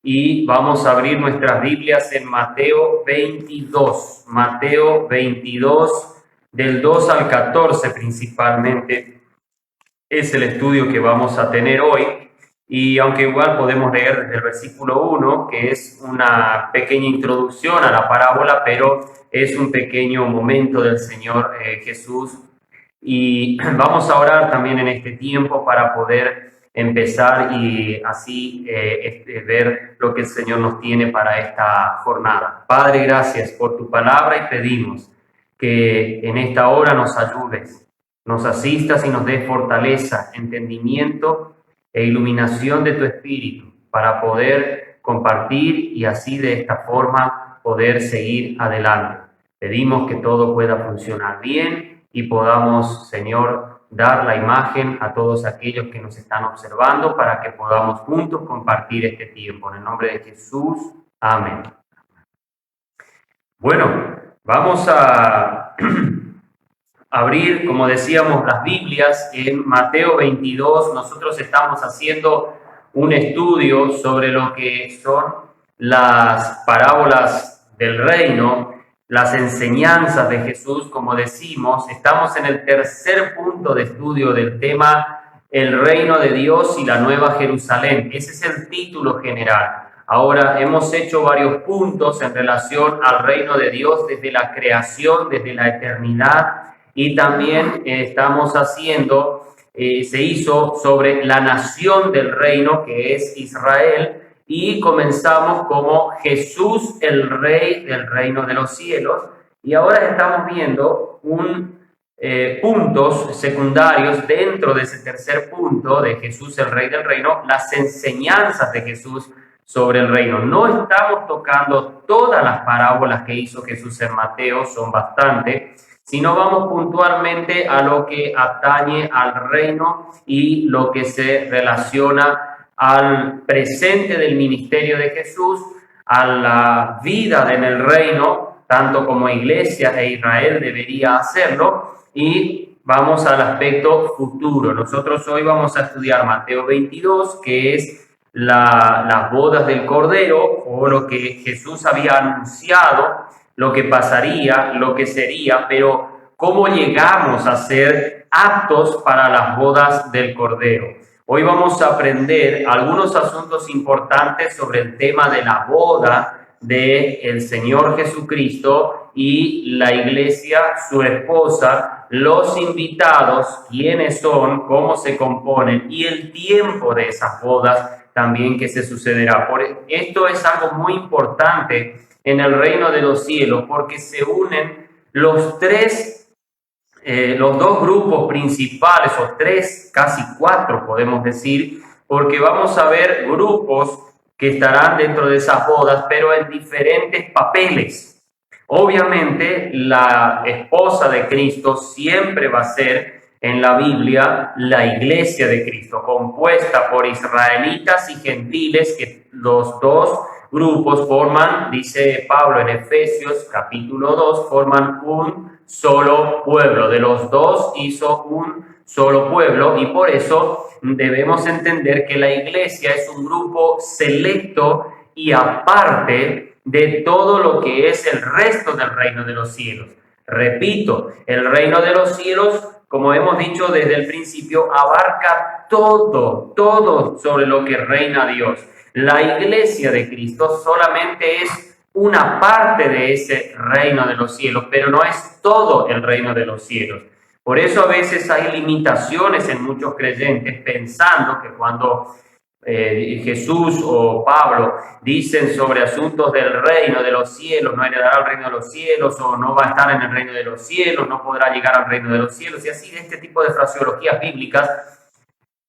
y vamos a abrir nuestras Biblias en Mateo 22. Mateo 22, del 2 al 14 principalmente, es el estudio que vamos a tener hoy. Y aunque igual podemos leer desde el versículo 1, que es una pequeña introducción a la parábola, pero es un pequeño momento del Señor Jesús. Y vamos a orar también en este tiempo para poder empezar y así ver lo que el Señor nos tiene para esta jornada. Padre, gracias por tu palabra y pedimos que en esta hora nos ayudes, nos asistas y nos des fortaleza, entendimiento e iluminación de tu espíritu para poder compartir y así de esta forma poder seguir adelante. Pedimos que todo pueda funcionar bien y podamos, Señor, dar la imagen a todos aquellos que nos están observando para que podamos juntos compartir este tiempo. En el nombre de Jesús, amén. Bueno, vamos a abrir, como decíamos, las Biblias en Mateo 22. Nosotros estamos haciendo un estudio sobre lo que son las parábolas del reino, las enseñanzas de Jesús, como decimos. Estamos en el tercer punto de estudio del tema, el reino de Dios y la nueva Jerusalén. Ese es el título general. Ahora, hemos hecho varios puntos en relación al reino de Dios desde la creación, desde la eternidad, y también estamos haciendo, se hizo sobre la nación del reino, que es Israel, y comenzamos como Jesús, el rey del reino de los cielos, y ahora estamos viendo puntos secundarios dentro de ese tercer punto de Jesús, el rey del reino, las enseñanzas de Jesús sobre el reino. No estamos tocando todas las parábolas que hizo Jesús en Mateo, son bastantes, sino vamos puntualmente a lo que atañe al reino y lo que se relaciona al presente del ministerio de Jesús, a la vida en el reino, tanto como iglesia e Israel debería hacerlo, y vamos al aspecto futuro. Nosotros hoy vamos a estudiar Mateo 22, que es las bodas del Cordero, o lo que Jesús había anunciado, lo que pasaría, lo que sería, pero ¿cómo llegamos a ser aptos para las bodas del Cordero? Hoy vamos a aprender algunos asuntos importantes sobre el tema de la boda del Señor Jesucristo y la iglesia, su esposa, los invitados, quiénes son, cómo se componen y el tiempo de esas bodas también que se sucederá. Esto es algo muy importante en el reino de los cielos, porque se unen los dos grupos principales, o tres, casi cuatro podemos decir, porque vamos a ver grupos que estarán dentro de esas bodas, pero en diferentes papeles. Obviamente, la esposa de Cristo siempre va a ser en la Biblia la iglesia de Cristo, compuesta por israelitas y gentiles, que los dos grupos forman, dice Pablo en Efesios capítulo 2, forman un solo pueblo. De los dos hizo un solo pueblo, y por eso debemos entender que la iglesia es un grupo selecto y aparte de todo lo que es el resto del reino de los cielos. Repito, el reino de los cielos, como hemos dicho desde el principio, abarca todo sobre lo que reina Dios. La iglesia de Cristo solamente es una parte de ese reino de los cielos, pero no es todo el reino de los cielos. Por eso a veces hay limitaciones en muchos creyentes pensando que cuando Jesús o Pablo dicen sobre asuntos del reino de los cielos, no heredará el reino de los cielos, o no va a estar en el reino de los cielos, no podrá llegar al reino de los cielos, y así de este tipo de fraseologías bíblicas,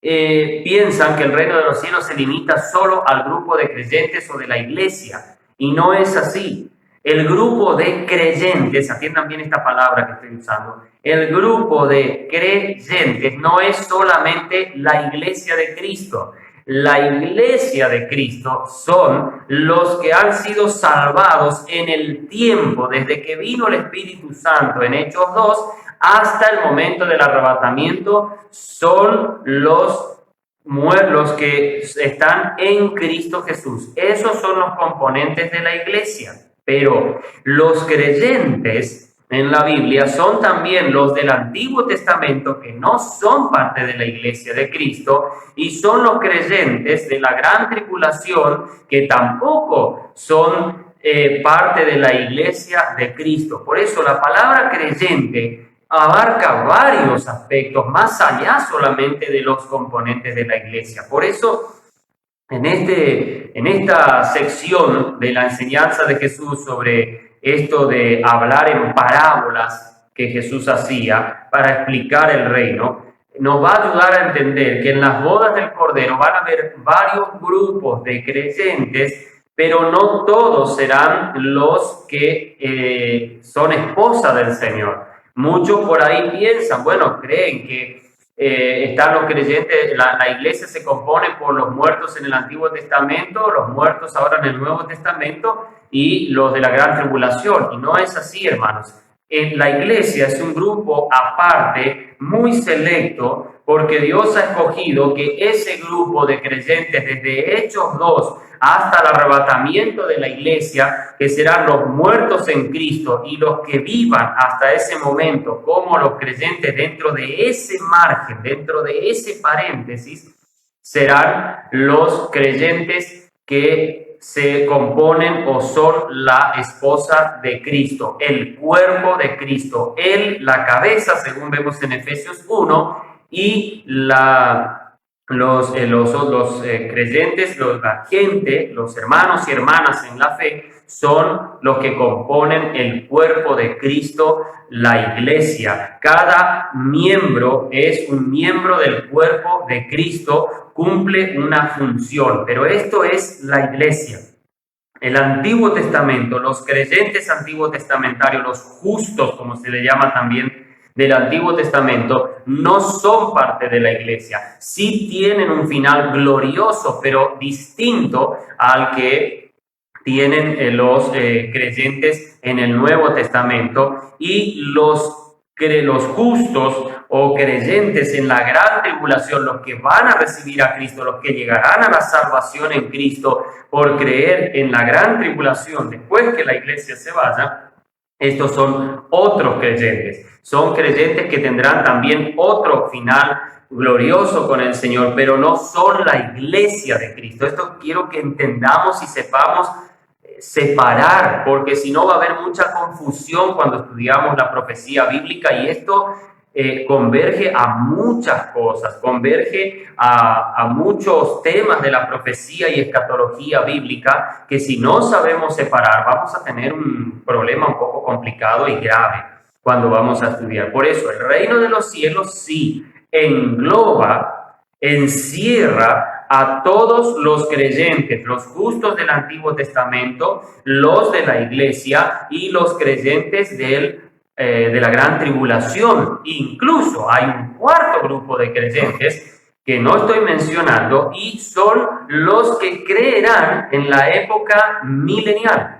piensan que el reino de los cielos se limita solo al grupo de creyentes o de la iglesia, y no es así. El grupo de creyentes, atiendan bien esta palabra que estoy usando, el grupo de creyentes no es solamente la iglesia de Cristo. La iglesia de Cristo son los que han sido salvados en el tiempo, desde que vino el Espíritu Santo en Hechos 2 hasta el momento del arrebatamiento, son los los que están en Cristo Jesús. Esos son los componentes de la iglesia. Pero los creyentes en la Biblia son también los del Antiguo Testamento que no son parte de la iglesia de Cristo, y son los creyentes de la gran tribulación que tampoco son parte de la iglesia de Cristo. Por eso la palabra creyente abarca varios aspectos más allá solamente de los componentes de la iglesia. Por eso en esta sección de la enseñanza de Jesús sobre esto de hablar en parábolas que Jesús hacía para explicar el reino, nos va a ayudar a entender que en las bodas del Cordero van a haber varios grupos de creyentes, pero no todos serán los que son esposa del Señor. Muchos por ahí piensan, bueno, creen que están los creyentes, la iglesia se compone por los muertos en el Antiguo Testamento, los muertos ahora en el Nuevo Testamento y los de la gran tribulación. Y no es así, hermanos. La iglesia es un grupo aparte, muy selecto, porque Dios ha escogido que ese grupo de creyentes, desde Hechos 2 hasta el arrebatamiento de la iglesia, que serán los muertos en Cristo y los que vivan hasta ese momento como los creyentes dentro de ese margen, dentro de ese paréntesis, serán los creyentes que se componen o son la esposa de Cristo, el cuerpo de Cristo, Él, la cabeza, según vemos en Efesios 1, y los creyentes, la gente, los hermanos y hermanas en la fe, son los que componen el cuerpo de Cristo, la iglesia. Cada miembro es un miembro del cuerpo de Cristo, cumple una función, pero esto es la iglesia. El Antiguo Testamento, los creyentes antiguo testamentarios, los justos, como se le llama también, del Antiguo Testamento, no son parte de la iglesia. Sí tienen un final glorioso, pero distinto al que tienen los creyentes en el Nuevo Testamento. Y los justos o creyentes en la gran tribulación, los que van a recibir a Cristo, los que llegarán a la salvación en Cristo por creer en la gran tribulación después que la iglesia se vaya, estos son otros creyentes. Son creyentes que tendrán también otro final glorioso con el Señor, pero no son la iglesia de Cristo. Esto quiero que entendamos y sepamos separar, porque si no va a haber mucha confusión cuando estudiamos la profecía bíblica, y esto converge a muchas cosas, converge a muchos temas de la profecía y escatología bíblica, que si no sabemos separar vamos a tener un problema un poco complicado y grave cuando vamos a estudiar. Por eso el reino de los cielos sí engloba, encierra a todos los creyentes, los justos del Antiguo Testamento, los de la iglesia y los creyentes de la gran tribulación. Incluso hay un cuarto grupo de creyentes que no estoy mencionando, y son los que creerán en la época milenial.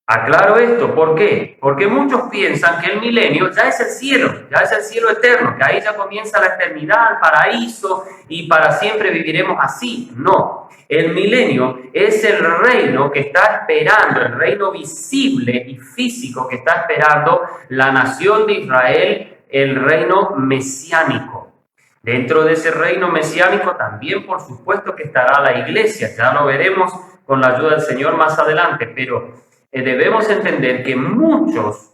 Aclaro esto, ¿por qué? Porque muchos piensan que el milenio ya es el cielo eterno, que ahí ya comienza la eternidad, el paraíso, y para siempre viviremos así. No, el milenio es el reino que está esperando, el reino visible y físico que está esperando la nación de Israel, el reino mesiánico. Dentro de ese reino mesiánico también, por supuesto, que estará la iglesia. Ya lo veremos con la ayuda del Señor más adelante, pero debemos entender que muchos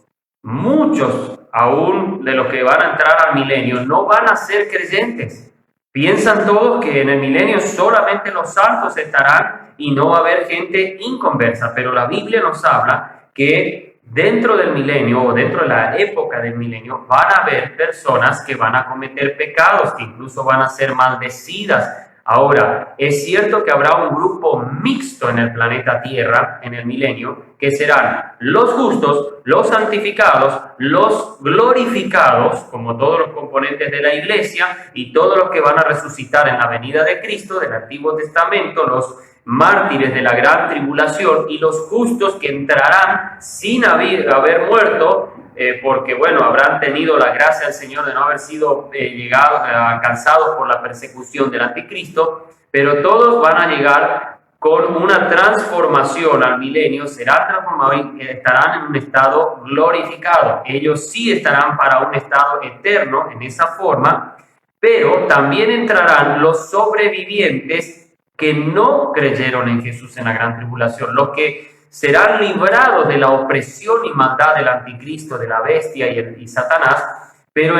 aún de los que van a entrar al milenio no van a ser creyentes. Piensan todos que en el milenio solamente los santos estarán y no va a haber gente inconversa, pero la Biblia nos habla que dentro del milenio o dentro de la época del milenio van a haber personas que van a cometer pecados, que incluso van a ser maldecidas. Ahora, es cierto que habrá un grupo mixto en el planeta Tierra en el milenio, que serán los justos, los santificados, los glorificados, como todos los componentes de la iglesia, y todos los que van a resucitar en la venida de Cristo del Antiguo Testamento, los mártires de la gran tribulación y los justos que entrarán sin haber muerto, porque bueno, habrán tenido la gracia del Señor de no haber sido alcanzados por la persecución del anticristo, pero todos van a llegar con una transformación al milenio, serán transformados y estarán en un estado glorificado. Ellos sí estarán para un estado eterno en esa forma, pero también entrarán los sobrevivientes que no creyeron en Jesús en la gran tribulación, los que serán librados de la opresión y maldad del anticristo, de la bestia y Satanás, pero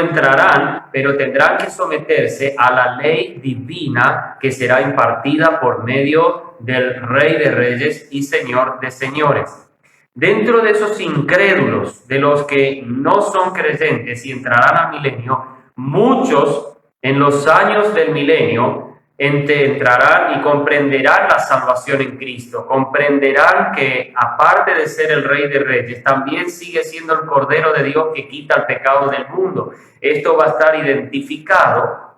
tendrán que someterse a la ley divina que será impartida por medio del Rey de Reyes y Señor de Señores. Dentro de esos incrédulos, de los que no son creyentes y entrarán al milenio, muchos en los años del milenio entrarán y comprenderán la salvación en Cristo, comprenderán que aparte de ser el Rey de Reyes, también sigue siendo el Cordero de Dios que quita el pecado del mundo. Esto va a estar identificado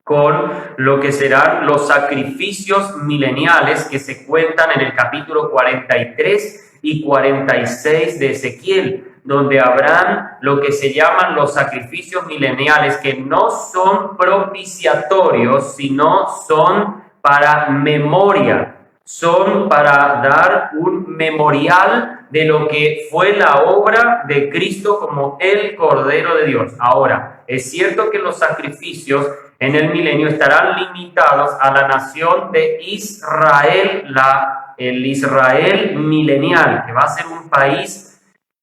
con lo que serán los sacrificios mileniales que se cuentan en el capítulo 43 y 46 de Ezequiel, donde habrán lo que se llaman los sacrificios mileniales, que no son propiciatorios, sino son para memoria, son para dar un memorial de lo que fue la obra de Cristo como el Cordero de Dios. Ahora, es cierto que los sacrificios en el milenio estarán limitados a la nación de Israel, el Israel milenial, que va a ser un país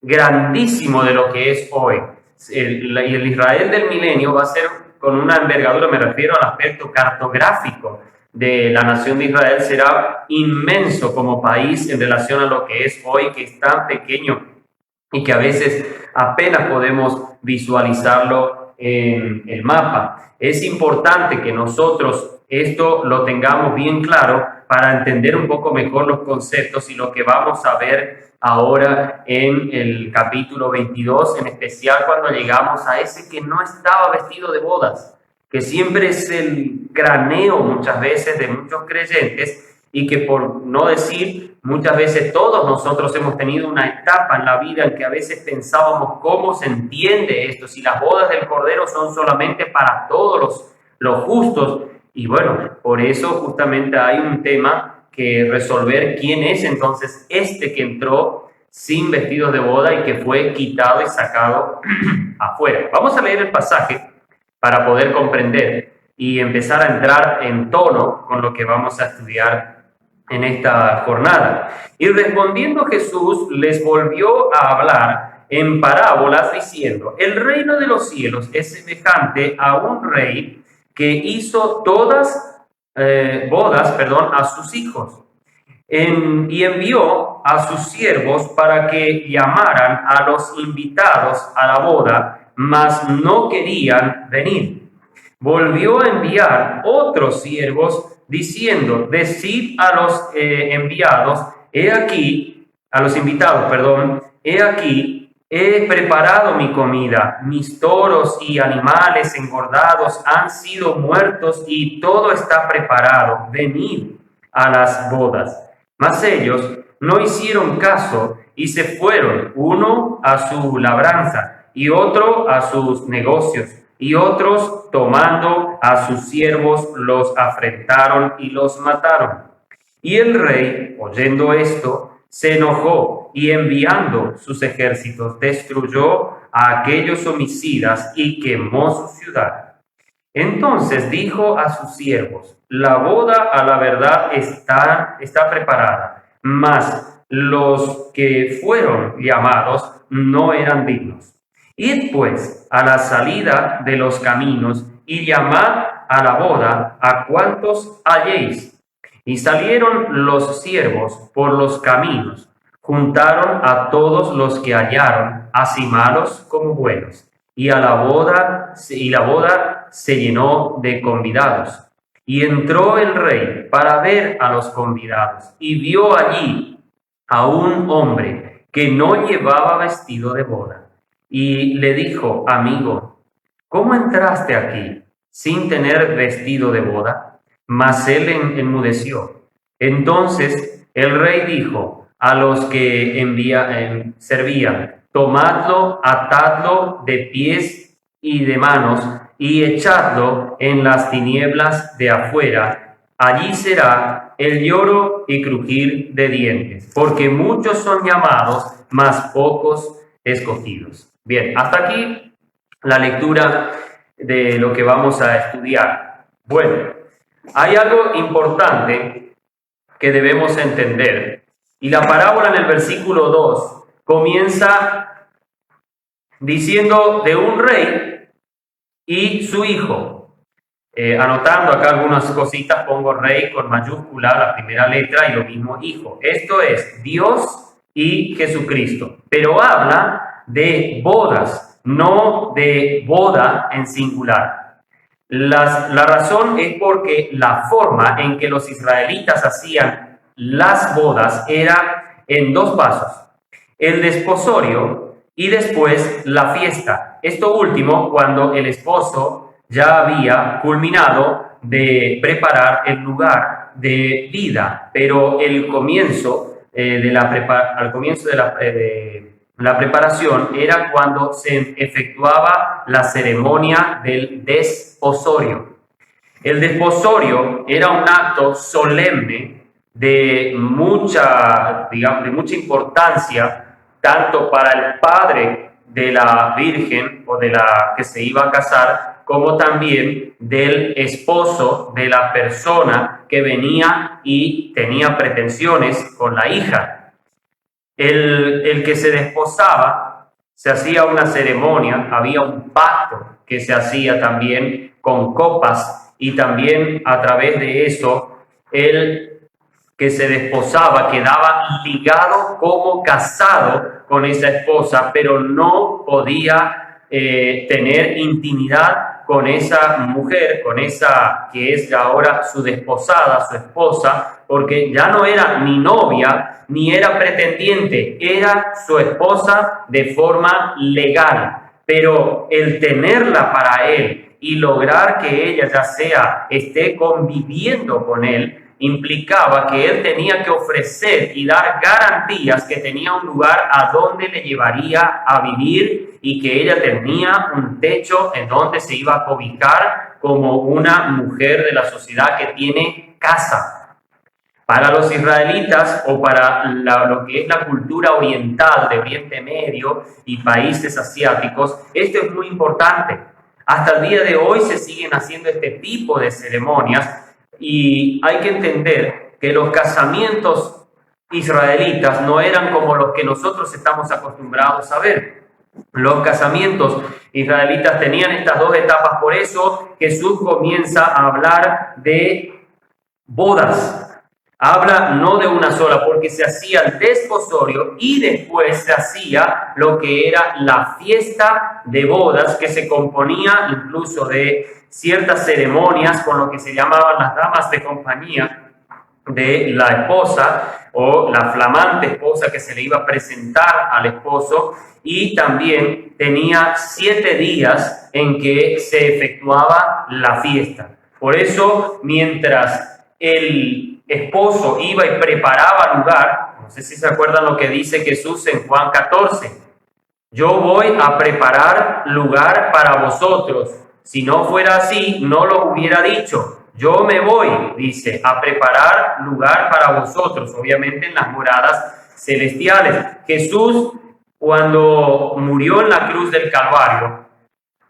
grandísimo de lo que es hoy. El Israel del milenio va a ser con una envergadura, me refiero al aspecto cartográfico de la nación de Israel, será inmenso como país en relación a lo que es hoy, que es tan pequeño y que a veces apenas podemos visualizarlo en el mapa. Es importante que nosotros esto lo tengamos bien claro para entender un poco mejor los conceptos y lo que vamos a ver ahora en el capítulo 22, en especial cuando llegamos a ese que no estaba vestido de bodas, que siempre es el craneo muchas veces de muchos creyentes y que, por no decir, muchas veces todos nosotros hemos tenido una etapa en la vida en que a veces pensábamos cómo se entiende esto, si las bodas del Cordero son solamente para todos los justos. Y bueno, por eso justamente hay un tema que resolver: quién es entonces este que entró sin vestidos de boda y que fue quitado y sacado afuera. Vamos a leer el pasaje para poder comprender y empezar a entrar en tono con lo que vamos a estudiar en esta jornada. Y respondiendo Jesús les volvió a hablar en parábolas diciendo: el reino de los cielos es semejante a un rey que hizo todas bodas a sus hijos, y envió a sus siervos para que llamaran a los invitados a la boda, mas no querían venir. Volvió a enviar otros siervos diciendo: decid a los invitados, he aquí, he preparado mi comida, mis toros y animales engordados han sido muertos y todo está preparado, venid a las bodas. Mas ellos no hicieron caso y se fueron, uno a su labranza y otro a sus negocios, y otros, tomando a sus siervos, los afrentaron y los mataron. Y el rey, oyendo esto, se enojó y enviando sus ejércitos destruyó a aquellos homicidas y quemó su ciudad. Entonces dijo a sus siervos: la boda a la verdad está preparada, mas los que fueron llamados no eran dignos. Id pues a la salida de los caminos y llamad a la boda a cuantos halléis. Y salieron los siervos por los caminos, juntaron a todos los que hallaron, así malos como buenos, y la boda se llenó de convidados. Y entró el rey para ver a los convidados, y vio allí a un hombre que no llevaba vestido de boda. Y le dijo: amigo, ¿cómo entraste aquí sin tener vestido de boda? Mas él enmudeció. Entonces el rey dijo a los que servían: tomadlo, atadlo de pies y de manos y echadlo en las tinieblas de afuera. Allí será el lloro y crujir de dientes, porque muchos son llamados, mas pocos escogidos. Bien, hasta aquí la lectura de lo que vamos a estudiar. Bueno, hay algo importante que debemos entender, y la parábola en el versículo 2 comienza diciendo de un rey y su hijo. Anotando acá algunas cositas, pongo rey con mayúscula, la primera letra, y lo mismo hijo. Esto es Dios y Jesucristo. Pero habla de bodas, no de boda en singular. La razón es porque la forma en que los israelitas hacían las bodas era en dos pasos: el desposorio y después la fiesta. Esto último cuando el esposo ya había culminado de preparar el lugar de vida, pero el comienzo al comienzo de la preparación era cuando se efectuaba la ceremonia del desposorio. El desposorio era un acto solemne de mucha importancia, tanto para el padre de la virgen o de la que se iba a casar, como también del esposo de la persona que venía y tenía pretensiones con la hija. El que se desposaba, se hacía una ceremonia, había un pacto que se hacía también con copas, y también a través de eso el que se desposaba quedaba ligado como casado con esa esposa, pero no podía tener intimidad con esa mujer, con esa que es ahora su desposada, su esposa, porque ya no era ni novia ni era pretendiente, era su esposa de forma legal. Pero el tenerla para él y lograr que ella esté conviviendo con él, implicaba que él tenía que ofrecer y dar garantías que tenía un lugar a donde le llevaría a vivir y que ella tenía un techo en donde se iba a cobijar como una mujer de la sociedad que tiene casa. Para los israelitas, o para lo que es la cultura oriental de Oriente Medio y países asiáticos, esto es muy importante. Hasta el día de hoy se siguen haciendo este tipo de ceremonias. Y hay que entender que los casamientos israelitas no eran como los que nosotros estamos acostumbrados a ver. Los casamientos israelitas tenían estas dos etapas, por eso Jesús comienza a hablar de bodas. Habla no de una sola, porque se hacía el desposorio y después se hacía lo que era la fiesta de bodas, que se componía incluso de ciertas ceremonias con lo que se llamaban las damas de compañía de la esposa o la flamante esposa que se le iba a presentar al esposo, y también tenía 7 días en que se efectuaba la fiesta. Por eso, mientras el esposo iba y preparaba lugar, no sé si se acuerdan lo que dice Jesús en Juan 14, yo voy a preparar lugar para vosotros. Si no fuera así, no lo hubiera dicho. Yo me voy, dice, a preparar lugar para vosotros, obviamente en las moradas celestiales. Jesús, cuando murió en la cruz del Calvario,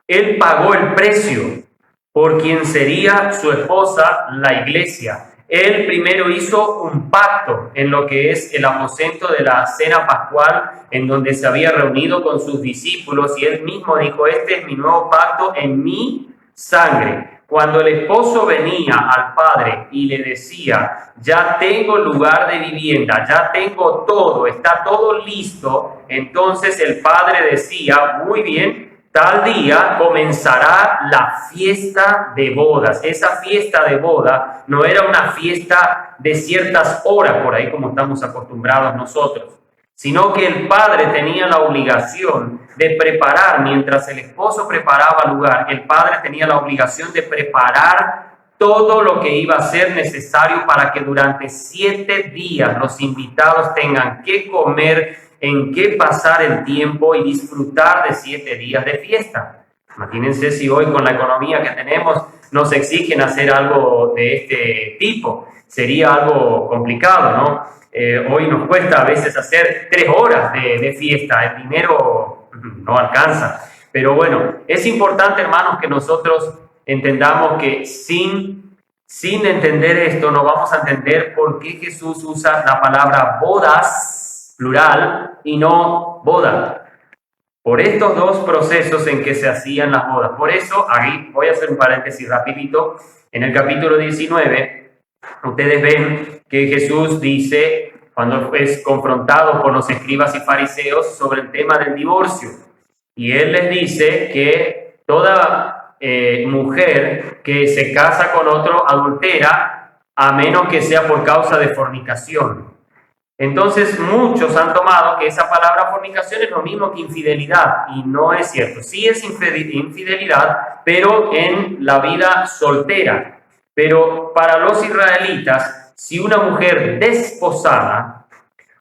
él pagó el precio por quien sería su esposa, la iglesia. Él primero hizo un pacto en lo que es el aposento de la cena pascual, en donde se había reunido con sus discípulos, y él mismo dijo: este es mi nuevo pacto en mi sangre. Cuando el esposo venía al padre y le decía: ya tengo lugar de vivienda, ya tengo todo, está todo listo, entonces el padre decía: muy bien, tal día comenzará la fiesta de bodas. Esa fiesta de boda no era una fiesta de ciertas horas por ahí como estamos acostumbrados nosotros, sino que el padre tenía la obligación de preparar, mientras el esposo preparaba lugar, el padre tenía la obligación de preparar todo lo que iba a ser necesario para que durante 7 días los invitados tengan que comer, en qué pasar el tiempo y disfrutar de 7 días de fiesta. Imagínense si hoy con la economía que tenemos nos exigen hacer algo de este tipo. Sería algo complicado, ¿no? Hoy nos cuesta a veces hacer 3 horas de fiesta, el dinero no alcanza. Pero bueno, es importante, hermanos, que nosotros entendamos que sin entender esto no vamos a entender por qué Jesús usa la palabra bodas, plural, y no boda. Por estos dos procesos en que se hacían las bodas. Por eso, ahí voy a hacer un paréntesis rapidito. En el capítulo 19, ustedes ven que Jesús dice, cuando es confrontado por los escribas y fariseos sobre el tema del divorcio, y él les dice que toda mujer que se casa con otro adultera, a menos que sea por causa de fornicación. Entonces muchos han tomado que esa palabra fornicación es lo mismo que infidelidad, y no es cierto. Sí es infidelidad, pero en la vida soltera. Pero para los israelitas, si una mujer desposada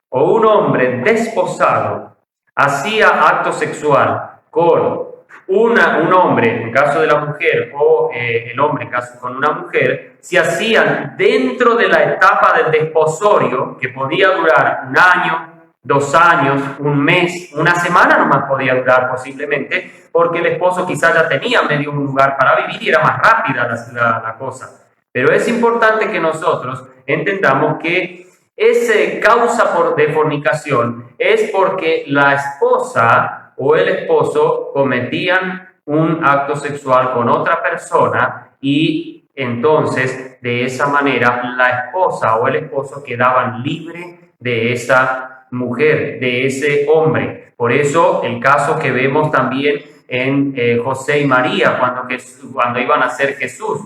o un hombre desposado hacía acto sexual con un hombre, en caso de la mujer, o el hombre en caso con una mujer, se hacían dentro de la etapa del desposorio, que podía durar 1 año, 2 años, 1 mes, 1 semana nomás podía durar posiblemente, porque el esposo quizás ya tenía medio un lugar para vivir y era más rápida la cosa. Pero es importante que nosotros entendamos que esa causa de fornicación es porque la esposa o el esposo cometían un acto sexual con otra persona y entonces de esa manera la esposa o el esposo quedaban libres de esa mujer, de ese hombre. Por eso el caso que vemos también en José y María cuando iban a ser Jesús.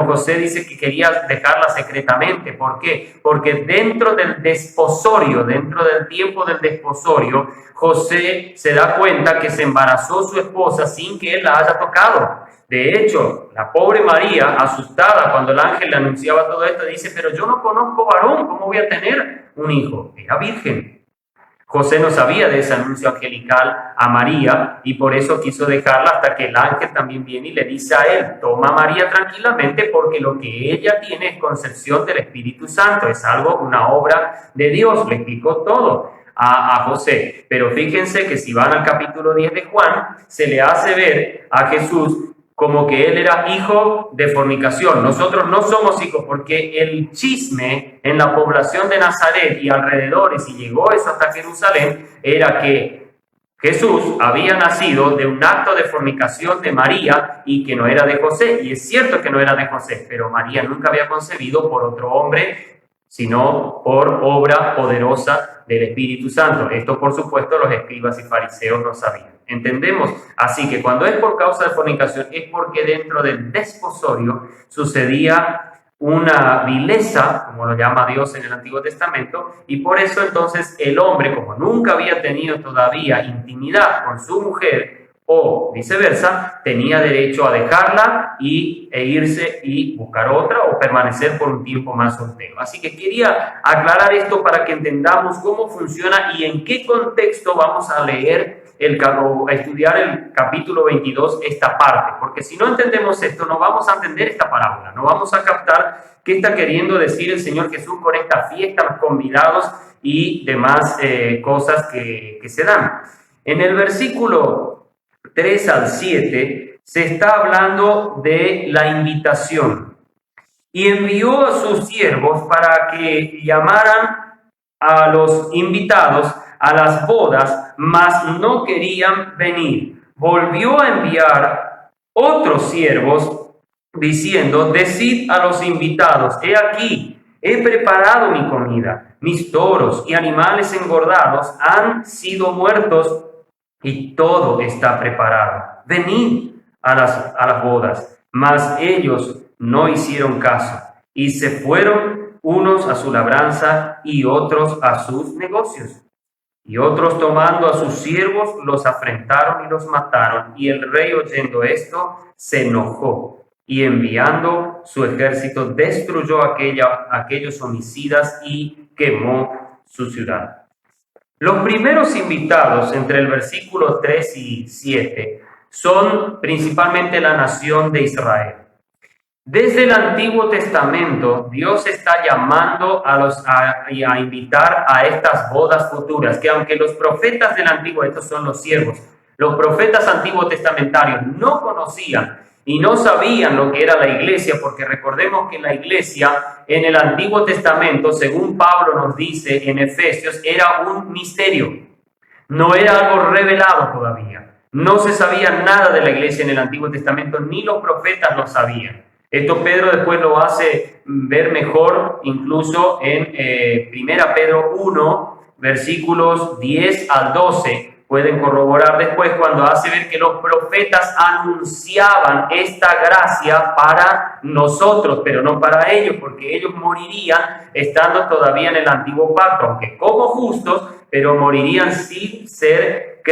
José dice que quería dejarla secretamente. ¿Por qué? Porque dentro del desposorio, dentro del tiempo del desposorio, José se da cuenta que se embarazó su esposa sin que él la haya tocado. De hecho, la pobre María, asustada cuando el ángel le anunciaba todo esto, dice, pero yo no conozco varón, ¿cómo voy a tener un hijo? Era virgen. José no sabía de ese anuncio angelical a María y por eso quiso dejarla hasta que el ángel también viene y le dice a él, toma a María tranquilamente porque lo que ella tiene es concepción del Espíritu Santo, es algo, una obra de Dios. Le explicó todo a José. Pero fíjense que si van al capítulo 10 de Juan, se le hace ver a Jesús como que él era hijo de fornicación. Nosotros no somos hijos porque el chisme en la población de Nazaret y alrededores, y llegó eso hasta Jerusalén, era que Jesús había nacido de un acto de fornicación de María y que no era de José. Y es cierto que no era de José, pero María nunca había concebido por otro hombre, sino por obra poderosa del Espíritu Santo. Esto, por supuesto, los escribas y fariseos no sabían. ¿Entendemos? Así que cuando es por causa de fornicación es porque dentro del desposorio sucedía una vileza, como lo llama Dios en el Antiguo Testamento, y por eso entonces el hombre, como nunca había tenido todavía intimidad con su mujer, o viceversa, tenía derecho a dejarla e irse y buscar otra o permanecer por un tiempo más soltero. Así que quería aclarar esto para que entendamos cómo funciona y en qué contexto vamos a leer a estudiar el capítulo 22, esta parte, porque si no entendemos esto, no vamos a entender esta parábola, no vamos a captar qué está queriendo decir el Señor Jesús con esta fiesta, los convidados y demás cosas que se dan. En el versículo 3 al 7 se está hablando de la invitación. Y envió a sus siervos para que llamaran a los invitados a las bodas, mas no querían venir. Volvió a enviar otros siervos diciendo, decid a los invitados, he aquí, he preparado mi comida, mis toros y animales engordados han sido muertos y todo está preparado. Venid a las bodas. Mas ellos no hicieron caso y se fueron unos a su labranza y otros a sus negocios. Y otros tomando a sus siervos los afrentaron y los mataron. Y el rey oyendo esto se enojó y enviando su ejército destruyó aquellos homicidas y quemó su ciudad. Los primeros invitados entre el versículo 3 y 7 son principalmente la nación de Israel. Desde el Antiguo Testamento, Dios está llamando a invitar a estas bodas futuras, que aunque los profetas del Antiguo, estos son los siervos, los profetas antiguos testamentarios no conocían y no sabían lo que era la iglesia, porque recordemos que la iglesia en el Antiguo Testamento, según Pablo nos dice en Efesios, era un misterio, no era algo revelado todavía. No se sabía nada de la iglesia en el Antiguo Testamento, ni los profetas lo sabían. Esto Pedro después lo hace ver mejor, incluso en 1 Pedro 1, versículos 10 al 12. Pueden corroborar después cuando hace ver que los profetas anunciaban esta gracia para nosotros, pero no para ellos, porque ellos morirían estando todavía en el antiguo pacto, aunque como justos, pero morirían sin ser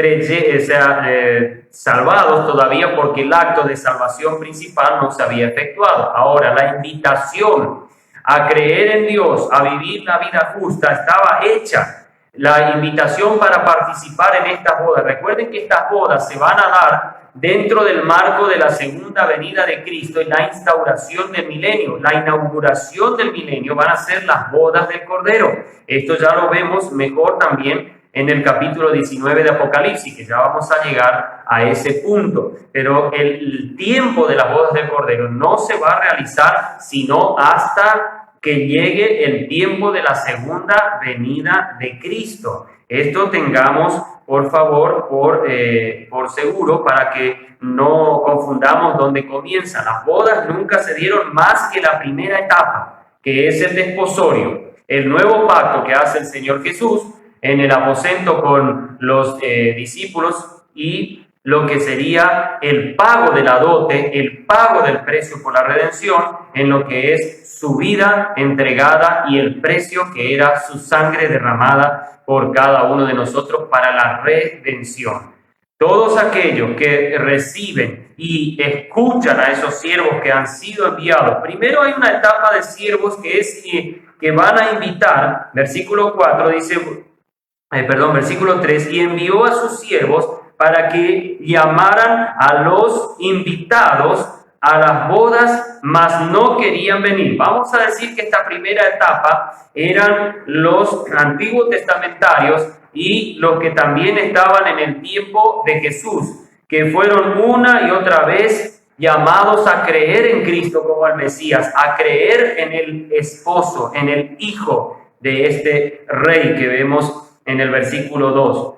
salvados todavía, porque el acto de salvación principal no se había efectuado. Ahora, la invitación a creer en Dios, a vivir la vida justa, estaba hecha. La invitación para participar en estas bodas. Recuerden que estas bodas se van a dar dentro del marco de la segunda venida de Cristo y la instauración del milenio. La inauguración del milenio van a ser las bodas del Cordero. Esto ya lo vemos mejor también en el capítulo 19 de Apocalipsis, que ya vamos a llegar a ese punto. Pero el tiempo de las bodas del Cordero no se va a realizar sino hasta que llegue el tiempo de la segunda venida de Cristo. Esto tengamos, por favor, por seguro, para que no confundamos dónde comienzan. Las bodas nunca se dieron más que la primera etapa, que es el desposorio, el nuevo pacto que hace el Señor Jesús en el aposento con los discípulos y lo que sería el pago de la dote, el pago del precio por la redención, en lo que es su vida entregada y el precio que era su sangre derramada por cada uno de nosotros para la redención. Todos aquellos que reciben y escuchan a esos siervos que han sido enviados, primero hay una etapa de siervos que van a invitar, versículo 4 dice, versículo 3, y envió a sus siervos para que llamaran a los invitados a las bodas, mas no querían venir. Vamos a decir que esta primera etapa eran los antiguos testamentarios y los que también estaban en el tiempo de Jesús, que fueron una y otra vez llamados a creer en Cristo como el Mesías, a creer en el esposo, en el hijo de este rey que vemos en el versículo 2.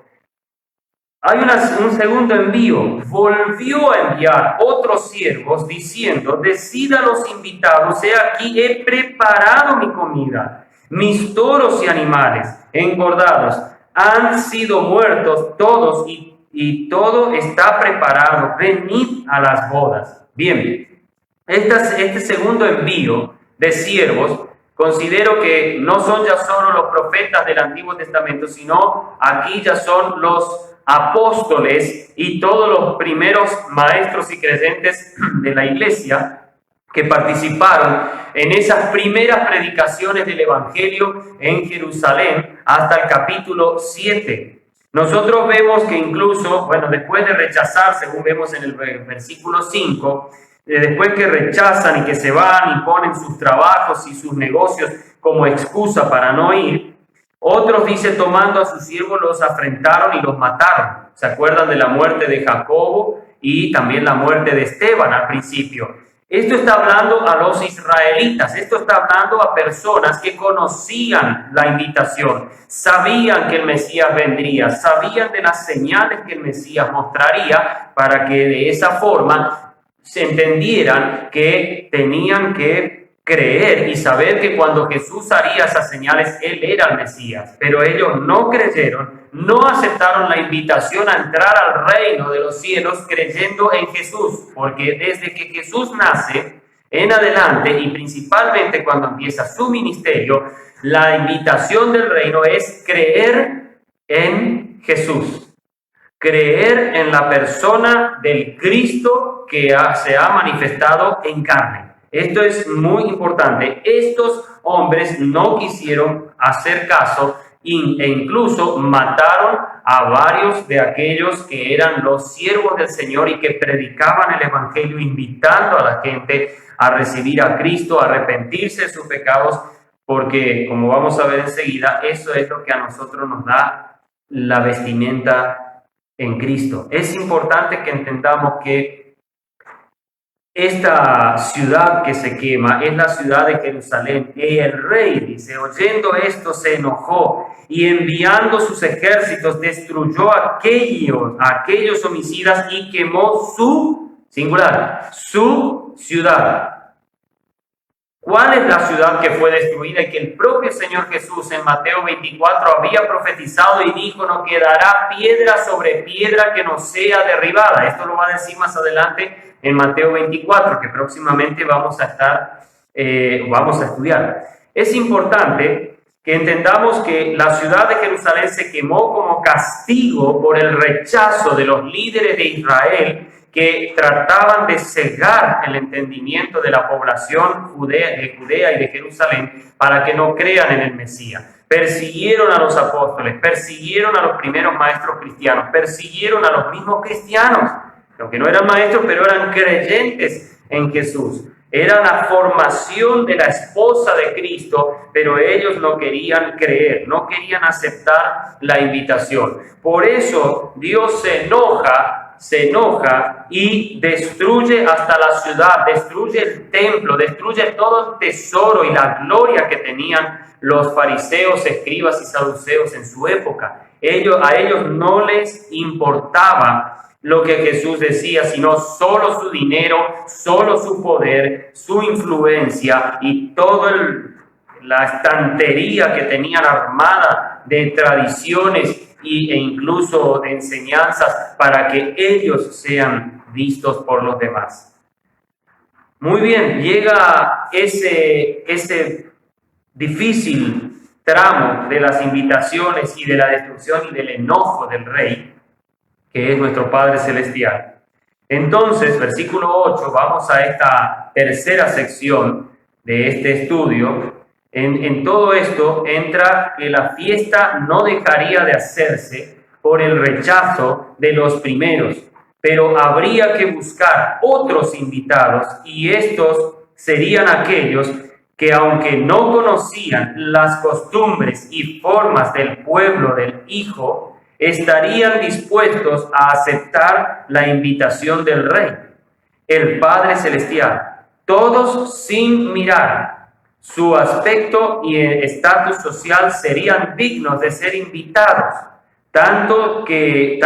Hay un segundo envío. Volvió a enviar otros siervos diciendo, decid a los invitados, he aquí, he preparado mi comida, mis toros y animales engordados han sido muertos todos y todo está preparado, venid a las bodas. Bien, este segundo envío de siervos considero que no son ya solo los profetas del Antiguo Testamento, sino aquí ya son los apóstoles y todos los primeros maestros y creyentes de la iglesia que participaron en esas primeras predicaciones del Evangelio en Jerusalén hasta el capítulo 7. Nosotros vemos que incluso, después de rechazar, según vemos en el versículo 5, después que rechazan y que se van y ponen sus trabajos y sus negocios como excusa para no ir, otros, dice, tomando a sus siervos los afrentaron y los mataron. ¿Se acuerdan de la muerte de Jacobo y también la muerte de Esteban al principio? Esto está hablando a los israelitas, esto está hablando a personas que conocían la invitación, sabían que el Mesías vendría, sabían de las señales que el Mesías mostraría para que de esa forma se entendieran que tenían que creer y saber que cuando Jesús haría esas señales, Él era el Mesías. Pero ellos no creyeron, no aceptaron la invitación a entrar al reino de los cielos creyendo en Jesús. Porque desde que Jesús nace en adelante y principalmente cuando empieza su ministerio, la invitación del reino es creer en Jesús. creer en la persona del Cristo que se ha manifestado en carne. Esto es muy importante. Estos hombres no quisieron hacer caso e incluso mataron a varios de aquellos que eran los siervos del Señor y que predicaban el Evangelio, invitando a la gente a recibir a Cristo, a arrepentirse de sus pecados, porque, como vamos a ver enseguida, eso es lo que a nosotros nos da la vestimenta en Cristo. Es importante que entendamos que esta ciudad que se quema es la ciudad de Jerusalén. Y el rey, dice, oyendo esto se enojó y enviando sus ejércitos destruyó a aquellos homicidas y quemó su, singular, su ciudad. ¿Cuál es la ciudad que fue destruida y que el propio Señor Jesús en Mateo 24 había profetizado y dijo: no quedará piedra sobre piedra que no sea derribada? Esto lo va a decir más adelante en Mateo 24, que próximamente vamos a estudiar. Es importante que entendamos que la ciudad de Jerusalén se quemó como castigo por el rechazo de los líderes de Israel, que trataban de cegar el entendimiento de la población de Judea y de Jerusalén para que no crean en el Mesías. Persiguieron a los apóstoles, persiguieron a los primeros maestros cristianos, persiguieron a los mismos cristianos, aunque no eran maestros, pero eran creyentes en Jesús. Era la formación de la esposa de Cristo, pero ellos no querían creer, no querían aceptar la invitación. Por eso Dios se enoja y destruye hasta la ciudad, destruye el templo, destruye todo el tesoro y la gloria que tenían los fariseos, escribas y saduceos en su época. A ellos no les importaba lo que Jesús decía, sino solo su dinero, solo su poder, su influencia y toda la estantería que tenían armada de tradiciones e incluso de enseñanzas para que ellos sean vistos por los demás. Muy bien, llega ese difícil tramo de las invitaciones y de la destrucción y del enojo del rey, que es nuestro Padre Celestial. Entonces, versículo 8, vamos a esta tercera sección de este estudio. En todo esto entra que la fiesta no dejaría de hacerse por el rechazo de los primeros, pero habría que buscar otros invitados, y estos serían aquellos que, aunque no conocían las costumbres y formas del pueblo del Hijo, estarían dispuestos a aceptar la invitación del Rey, el Padre Celestial, todos sin mirar su aspecto y estatus social serían dignos de ser invitados, tantos que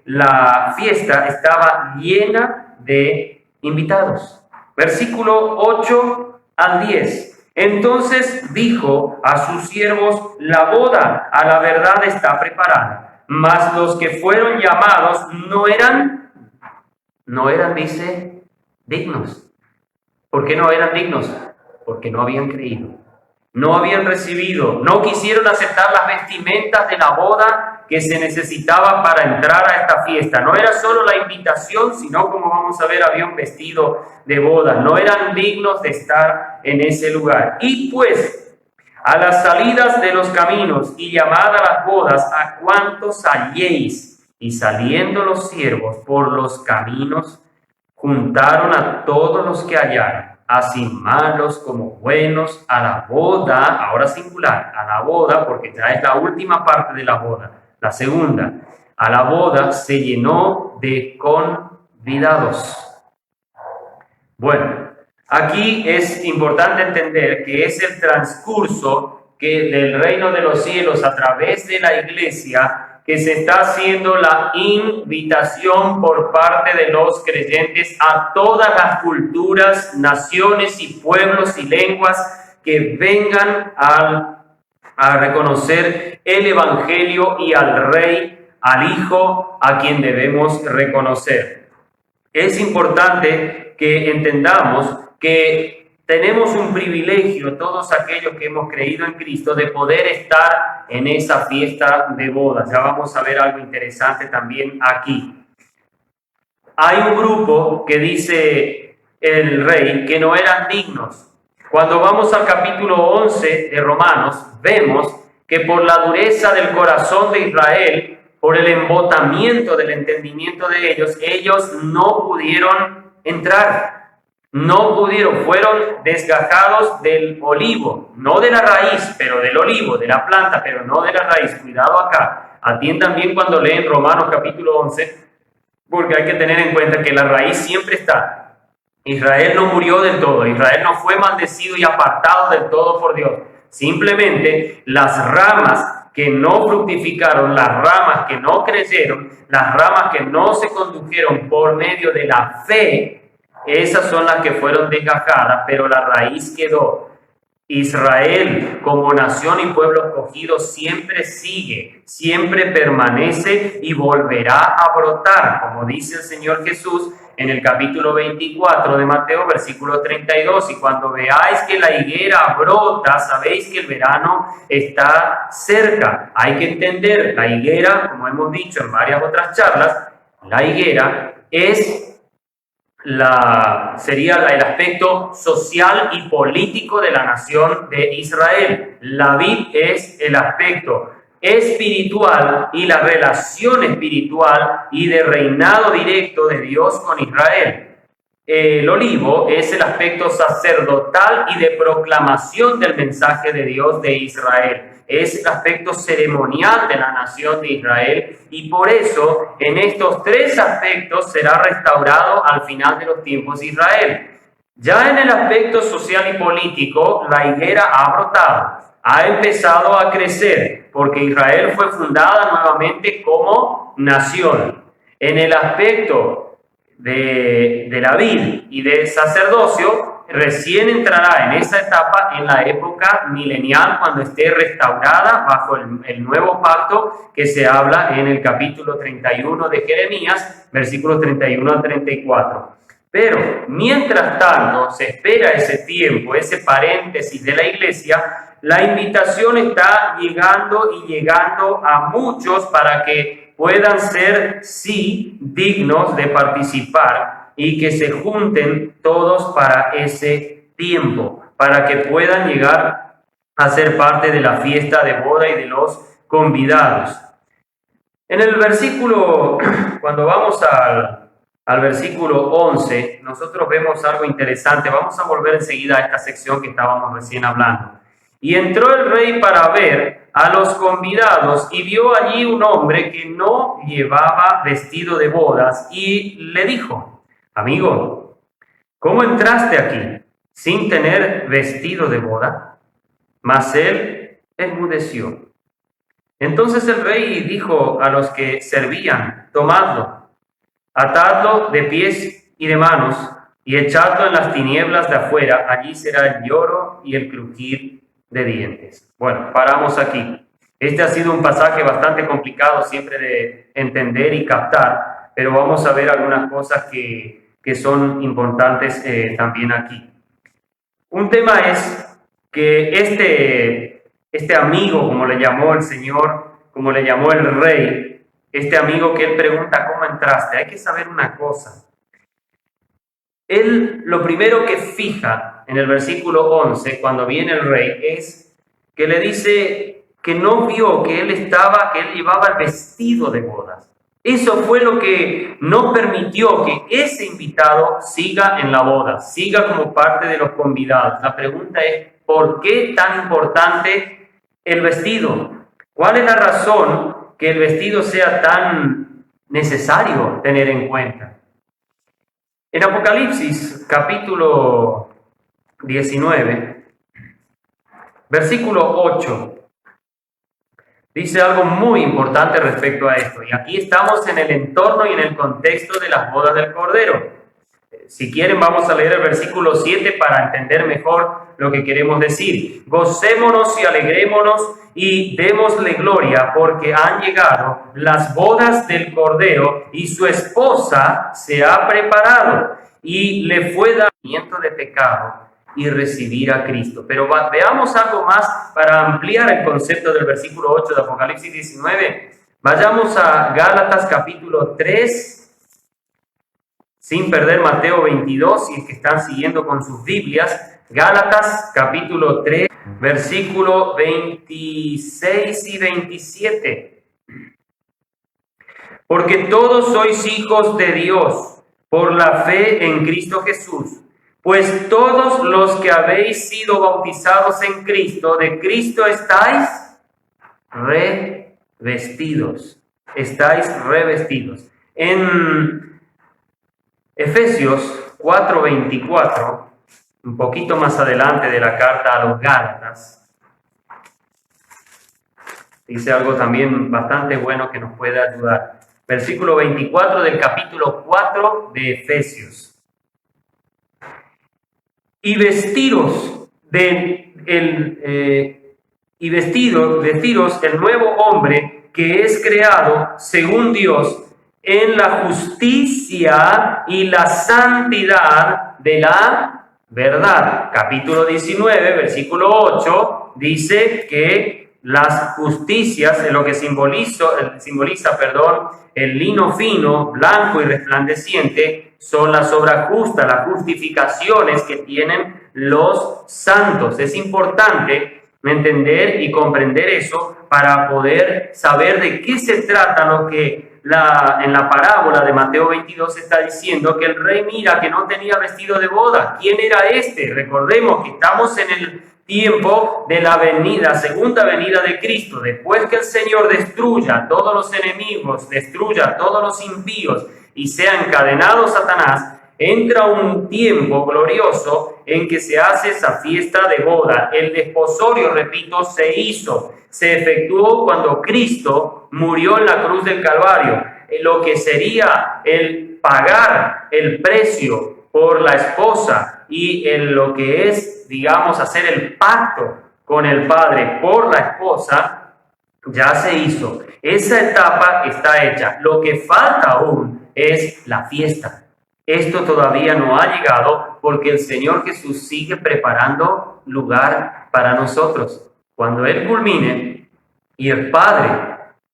la fiesta estaba llena de invitados. Versículo 8 al 10. Entonces dijo a sus siervos: la boda a la verdad está preparada, mas los que fueron llamados no eran, dice, dignos. ¿Por qué no eran dignos? Porque no habían creído, no habían recibido, no quisieron aceptar las vestimentas de la boda que se necesitaba para entrar a esta fiesta. No era solo la invitación, sino, como vamos a ver, había un vestido de boda. No eran dignos de estar en ese lugar. Y pues, a las salidas de los caminos y llamada a las bodas, a cuantos halléis. Y saliendo los siervos por los caminos, juntaron a todos los que hallaron, así malos como buenos, a la boda, ahora singular, a la boda, porque ya es la última parte de la boda, la segunda. A la boda se llenó de convidados. Bueno, aquí es importante entender que es el transcurso del reino de los cielos a través de la iglesia, que se está haciendo la invitación por parte de los creyentes a todas las culturas, naciones y pueblos y lenguas que vengan a reconocer el Evangelio y al Rey, al Hijo, a quien debemos reconocer. Es importante que entendamos que tenemos un privilegio, todos aquellos que hemos creído en Cristo, de poder estar en esa fiesta de bodas. Ya vamos a ver algo interesante también aquí. Hay un grupo que dice el rey que no eran dignos. Cuando vamos al capítulo 11 de Romanos, vemos que por la dureza del corazón de Israel, por el embotamiento del entendimiento de ellos no pudieron entrar. No pudieron, fueron desgajados del olivo, no de la raíz, pero del olivo, de la planta, pero no de la raíz. Cuidado acá. Atiendan bien cuando leen Romanos capítulo 11, porque hay que tener en cuenta que la raíz siempre está. Israel no murió del todo, Israel no fue maldecido y apartado del todo por Dios. Simplemente las ramas que no fructificaron, las ramas que no creyeron, las ramas que no se condujeron por medio de la fe, esas son las que fueron desgajadas, pero la raíz quedó. Israel como nación y pueblo escogido siempre sigue, siempre permanece y volverá a brotar, como dice el Señor Jesús en el capítulo 24 de Mateo, versículo 32. Y cuando veáis que la higuera brota, sabéis que el verano está cerca. Hay que entender, la higuera, como hemos dicho en varias otras charlas, la higuera sería el aspecto social y político de la nación de Israel. La vid es el aspecto espiritual y la relación espiritual y de reinado directo de Dios con Israel. El olivo es el aspecto sacerdotal y de proclamación del mensaje de Dios de Israel. Es el aspecto ceremonial de la nación de Israel, y por eso en estos tres aspectos será restaurado al final de los tiempos Israel. Ya en el aspecto social y político, la higuera ha brotado, ha empezado a crecer, porque Israel fue fundada nuevamente como nación. En el aspecto de la vid y del sacerdocio, recién entrará en esa etapa en la época milenial, cuando esté restaurada bajo el nuevo pacto que se habla en el capítulo 31 de Jeremías, versículos 31 al 34. Pero mientras tanto se espera ese tiempo, ese paréntesis de la iglesia, la invitación está llegando a muchos para que puedan ser, sí, dignos de participar y que se junten todos para ese tiempo, para que puedan llegar a ser parte de la fiesta de boda y de los convidados. En el versículo, cuando vamos al versículo 11, nosotros vemos algo interesante. Vamos a volver enseguida a esta sección que estábamos recién hablando. Y entró el rey para ver a los convidados y vio allí un hombre que no llevaba vestido de bodas y le dijo: amigo, ¿cómo entraste aquí sin tener vestido de boda? Mas él enmudeció. Entonces el rey dijo a los que servían: tomadlo, atadlo de pies y de manos y echadlo en las tinieblas de afuera. Allí será el lloro y el crujir de dientes. Bueno, paramos aquí. Este ha sido un pasaje bastante complicado siempre de entender y captar, pero vamos a ver algunas cosas que son importantes también aquí. Un tema es que este amigo, como le llamó el Señor, como le llamó el rey, este amigo que él pregunta: ¿cómo entraste? Hay que saber una cosa. Él lo primero que fija en el versículo 11, cuando viene el rey, es que le dice que no vio que él llevaba el vestido de bodas. Eso fue lo que no permitió que ese invitado siga en la boda, siga como parte de los convidados. La pregunta es: ¿por qué tan importante el vestido? ¿Cuál es la razón que el vestido sea tan necesario tener en cuenta? En Apocalipsis, capítulo 19, versículo 8, dice algo muy importante respecto a esto. Y aquí estamos en el entorno y en el contexto de las bodas del Cordero. Si quieren, vamos a leer el versículo 7 para entender mejor lo que queremos decir. Gocémonos y alegrémonos y démosle gloria, porque han llegado las bodas del Cordero y su esposa se ha preparado, y le fue dado de pecado, y recibir a Cristo. Pero veamos algo más para ampliar el concepto del versículo 8 de Apocalipsis 19. Vayamos a Gálatas capítulo 3, sin perder Mateo 22, si es que están siguiendo con sus Biblias. Gálatas capítulo 3, versículo 26 y 27. Porque todos sois hijos de Dios por la fe en Cristo Jesús. Pues todos los que habéis sido bautizados en Cristo, de Cristo estáis revestidos. Estáis revestidos. En Efesios 4:24, un poquito más adelante de la carta a los Gálatas, dice algo también bastante bueno que nos puede ayudar. Versículo 24 del capítulo 4 de Efesios. Y vestiros el nuevo hombre que es creado según Dios en la justicia y la santidad de la verdad. Capítulo 19, versículo 8, dice que las justicias, en lo que simboliza, el lino fino, blanco y resplandeciente, son las obras justas, las justificaciones que tienen los santos. Es importante entender y comprender eso para poder saber de qué se trata lo que en la parábola de Mateo 22 está diciendo, que el rey mira que no tenía vestido de boda. ¿Quién era este? Recordemos que estamos en el tiempo de la segunda venida de Cristo. Después que el Señor destruya a todos los enemigos, destruya a todos los impíos y sea encadenado Satanás, entra un tiempo glorioso en que se hace esa fiesta de boda. El desposorio, repito, se efectuó cuando Cristo murió en la cruz del Calvario. Lo que sería el pagar el precio por la esposa y en lo que es, digamos, hacer el pacto con el Padre por la esposa, ya se hizo. Esa etapa está hecha. Lo que falta aún es la fiesta. Esto todavía no ha llegado porque el Señor Jesús sigue preparando lugar para nosotros. Cuando Él culmine y el padre,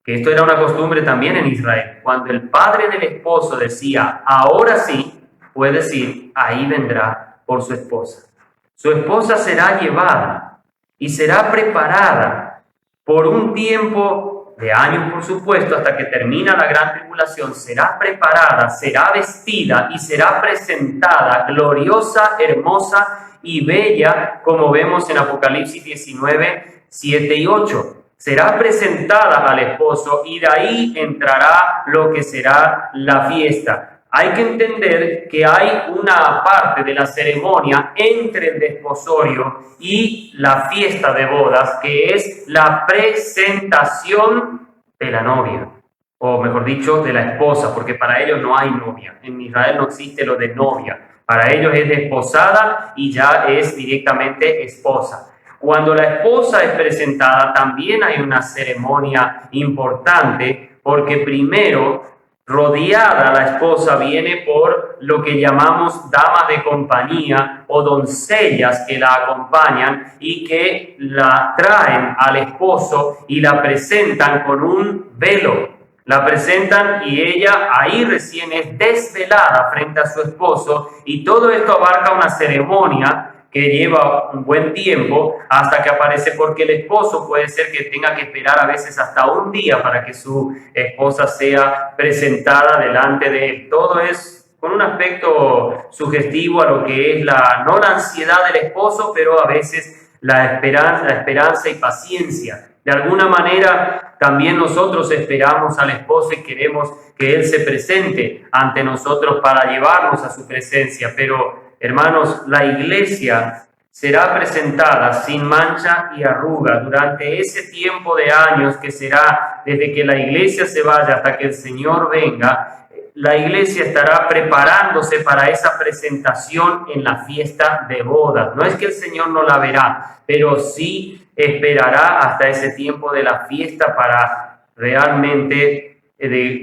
que esto era una costumbre también en Israel, cuando el padre del esposo decía, ahora sí, puede decir, ahí vendrá por su esposa. Su esposa será llevada y será preparada por un tiempo de años, por supuesto, hasta que termina la gran tribulación. Será preparada, será vestida y será presentada gloriosa, hermosa y bella, como vemos en Apocalipsis 19, 7 y 8. Será presentada al esposo y de ahí entrará lo que será la fiesta. Hay que entender que hay una parte de la ceremonia entre el desposorio y la fiesta de bodas, que es la presentación de la novia, o mejor dicho, de la esposa, porque para ellos no hay novia. En Israel no existe lo de novia. Para ellos es desposada y ya es directamente esposa. Cuando la esposa es presentada, también hay una ceremonia importante, porque primero, rodeada la esposa viene por lo que llamamos damas de compañía o doncellas que la acompañan y que la traen al esposo y la presentan con un velo. La presentan y ella ahí recién es desvelada frente a su esposo, y todo esto abarca una ceremonia que lleva un buen tiempo hasta que aparece, porque el esposo puede ser que tenga que esperar a veces hasta un día para que su esposa sea presentada delante de él. Todo es con un aspecto sugestivo a lo que es no la ansiedad del esposo, pero a veces la esperanza y paciencia. De alguna manera también nosotros esperamos al esposo y queremos que él se presente ante nosotros para llevarnos a su presencia, pero hermanos, la iglesia será presentada sin mancha y arruga durante ese tiempo de años que será desde que la iglesia se vaya hasta que el Señor venga. La iglesia estará preparándose para esa presentación en la fiesta de bodas. No es que el Señor no la verá, pero sí esperará hasta ese tiempo de la fiesta para realmente,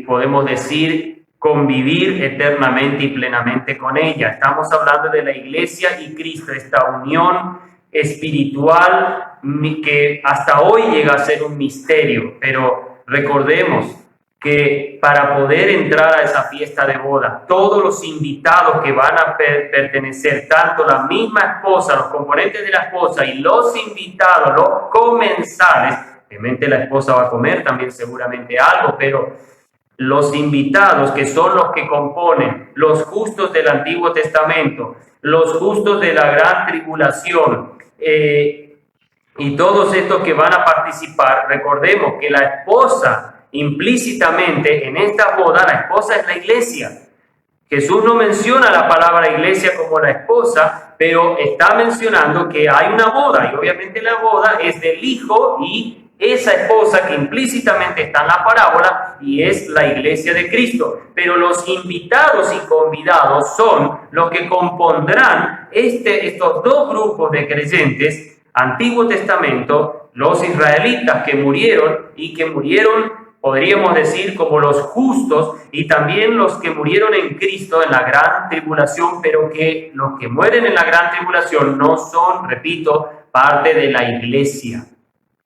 podemos decir, convivir eternamente y plenamente con ella. Estamos hablando de la iglesia y Cristo, esta unión espiritual que hasta hoy llega a ser un misterio, pero recordemos que para poder entrar a esa fiesta de boda, todos los invitados que van a pertenecer, tanto la misma esposa, los componentes de la esposa y los invitados, los comensales, obviamente la esposa va a comer también seguramente algo, pero los invitados, que son los que componen los justos del Antiguo Testamento, los justos de la gran tribulación, y todos estos que van a participar, recordemos que la esposa, implícitamente en esta boda, la esposa es la iglesia. Jesús no menciona la palabra iglesia como la esposa, pero está mencionando que hay una boda, y obviamente la boda es del Hijo y esa esposa que implícitamente está en la parábola, y es la iglesia de Cristo. Pero los invitados y convidados son los que compondrán estos dos grupos de creyentes, Antiguo Testamento, los israelitas que murieron y que murieron, podríamos decir, como los justos, y también los que murieron en Cristo en la gran tribulación, pero que los que mueren en la gran tribulación no son, repito, parte de la iglesia,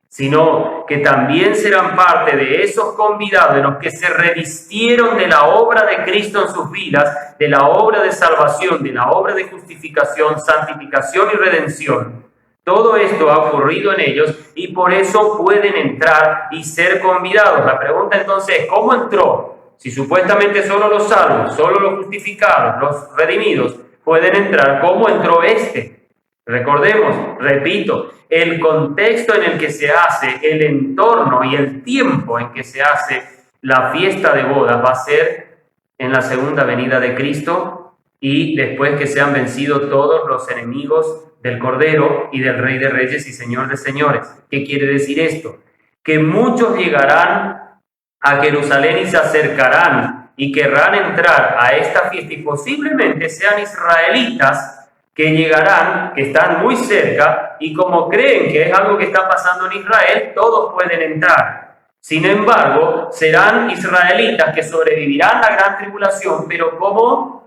sino que también serán parte de esos convidados, de los que se revistieron de la obra de Cristo en sus vidas, de la obra de salvación, de la obra de justificación, santificación y redención. Todo esto ha ocurrido en ellos y por eso pueden entrar y ser convidados. La pregunta entonces es, ¿cómo entró? Si supuestamente solo los salvos, solo los justificados, los redimidos pueden entrar, ¿cómo entró este? Recordemos, repito, el contexto en el que se hace, el entorno y el tiempo en que se hace la fiesta de bodas va a ser en la segunda venida de Cristo y después que sean vencidos todos los enemigos del Cordero y del Rey de Reyes y Señor de Señores. ¿Qué quiere decir esto? Que muchos llegarán a Jerusalén y se acercarán y querrán entrar a esta fiesta y posiblemente sean israelitas que llegarán, que están muy cerca y como creen que es algo que está pasando en Israel, todos pueden entrar. Sin embargo, serán israelitas que sobrevivirán la gran tribulación, pero como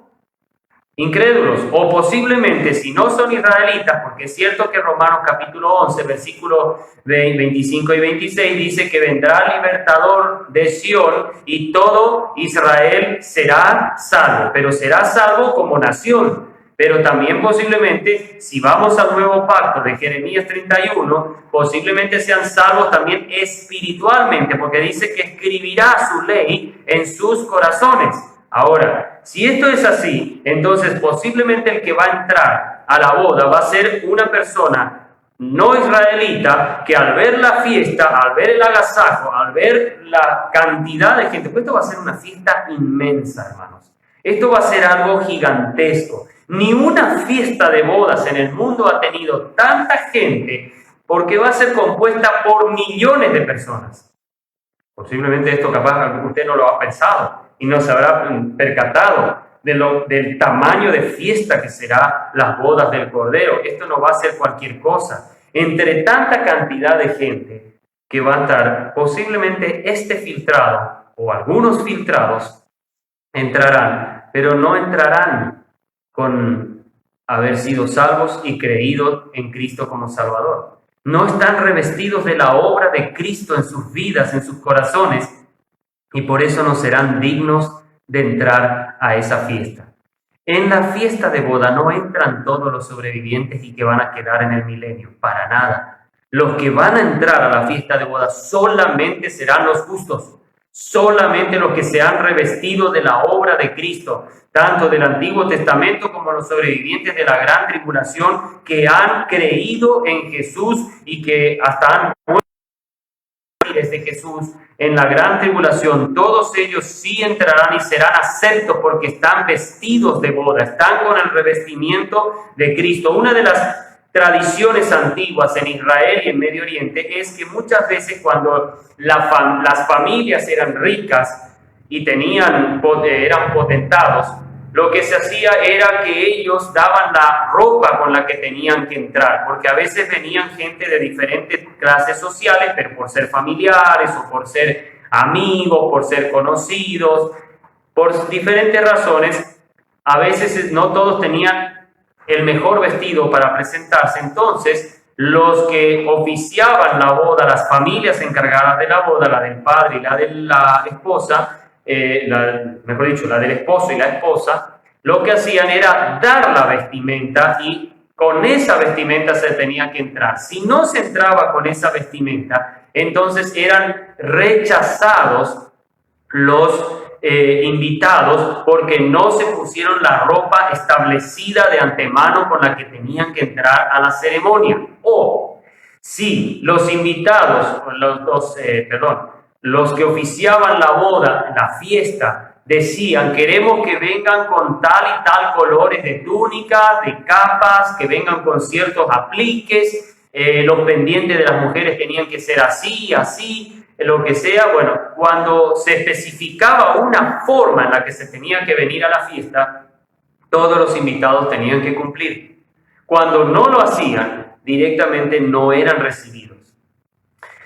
incrédulos, o posiblemente si no son israelitas, porque es cierto que Romanos capítulo 11, versículos 25 y 26 dice que vendrá el libertador de Sión y todo Israel será salvo, pero será salvo como nación. Pero también posiblemente, si vamos al nuevo pacto de Jeremías 31, posiblemente sean salvos también espiritualmente, porque dice que escribirá su ley en sus corazones. Ahora, si esto es así, entonces posiblemente el que va a entrar a la boda va a ser una persona no israelita que al ver la fiesta, al ver el agasajo, al ver la cantidad de gente, pues esto va a ser una fiesta inmensa, hermanos. Esto va a ser algo gigantesco. Ni una fiesta de bodas en el mundo ha tenido tanta gente porque va a ser compuesta por millones de personas. Posiblemente esto capaz usted no lo ha pensado y no se habrá percatado del tamaño de fiesta que será las bodas del Cordero. Esto no va a ser cualquier cosa. Entre tanta cantidad de gente que va a estar, posiblemente este filtrado o algunos filtrados entrarán, pero no entrarán con haber sido salvos y creídos en Cristo como Salvador. No están revestidos de la obra de Cristo en sus vidas, en sus corazones, y por eso no serán dignos de entrar a esa fiesta. En la fiesta de boda no entran todos los sobrevivientes y que van a quedar en el milenio, para nada. Los que van a entrar a la fiesta de boda solamente serán los justos, solamente los que se han revestido de la obra de Cristo, tanto del Antiguo Testamento como los sobrevivientes de la gran tribulación que han creído en Jesús y que hasta han muerto de Jesús en la gran tribulación. Todos ellos sí entrarán y serán aceptos porque están vestidos de boda, están con el revestimiento de Cristo. Una de las tradiciones antiguas en Israel y en Medio Oriente es que muchas veces cuando las familias eran ricas y eran potentados, lo que se hacía era que ellos daban la ropa con la que tenían que entrar, porque a veces venían gente de diferentes clases sociales, pero por ser familiares o por ser amigos, por ser conocidos, por diferentes razones. A veces no todos tenían el mejor vestido para presentarse. Entonces, los que oficiaban la boda, las familias encargadas de la boda, la del padre y la de la esposa, mejor dicho, la del esposo y la esposa, lo que hacían era dar la vestimenta y con esa vestimenta se tenía que entrar. Si no se entraba con esa vestimenta, entonces eran rechazados los invitados porque no se pusieron la ropa establecida de antemano con la que tenían que entrar a la ceremonia. O si los invitados, los que oficiaban la boda, la fiesta, decían: queremos que vengan con tal y tal colores de túnica, de capas, que vengan con ciertos apliques, los pendientes de las mujeres tenían que ser así, así, lo que sea. Bueno, cuando se especificaba una forma en la que se tenía que venir a la fiesta, todos los invitados tenían que cumplir. Cuando no lo hacían, directamente no eran recibidos.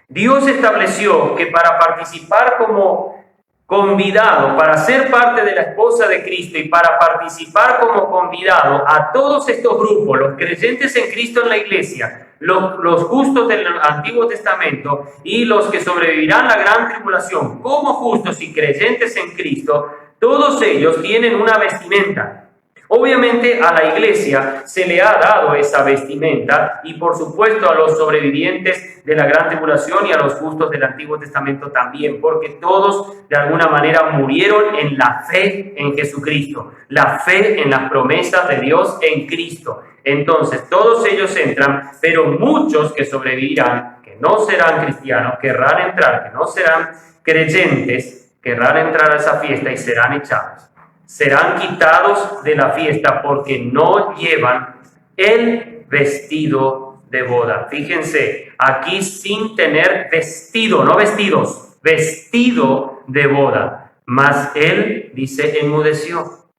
Dios estableció que para participar como convidado, para ser parte de la esposa de Cristo y para participar como convidado a todos estos grupos, los creyentes en Cristo en la iglesia, los justos del Antiguo Testamento y los que sobrevivirán la gran tribulación como justos y creyentes en Cristo, todos ellos tienen una vestimenta. Obviamente a la iglesia se le ha dado esa vestimenta y por supuesto a los sobrevivientes de la gran tribulación y a los justos del Antiguo Testamento también, porque todos de alguna manera murieron en la fe en Jesucristo, la fe en las promesas de Dios en Cristo. Entonces todos ellos entran, pero muchos que sobrevivirán, que no serán cristianos, querrán entrar, que no serán creyentes, querrán entrar a esa fiesta y serán echados. Serán quitados de la fiesta porque no llevan el vestido de boda. Fíjense, aquí sin tener vestido, no vestidos, vestido de boda. Mas él, dice, enmudeció.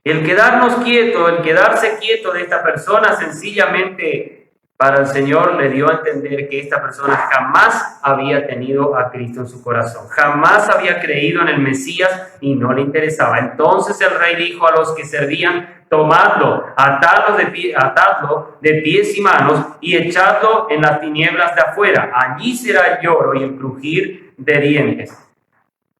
El quedarnos quieto, el quedarse quieto de esta persona sencillamente para el Señor le dio a entender que esta persona jamás había tenido a Cristo en su corazón, jamás había creído en el Mesías y no le interesaba. Entonces el rey dijo a los que servían: tomadlo, atadlo de pies y manos y echadlo en las tinieblas de afuera. Allí será el lloro y el crujir de dientes.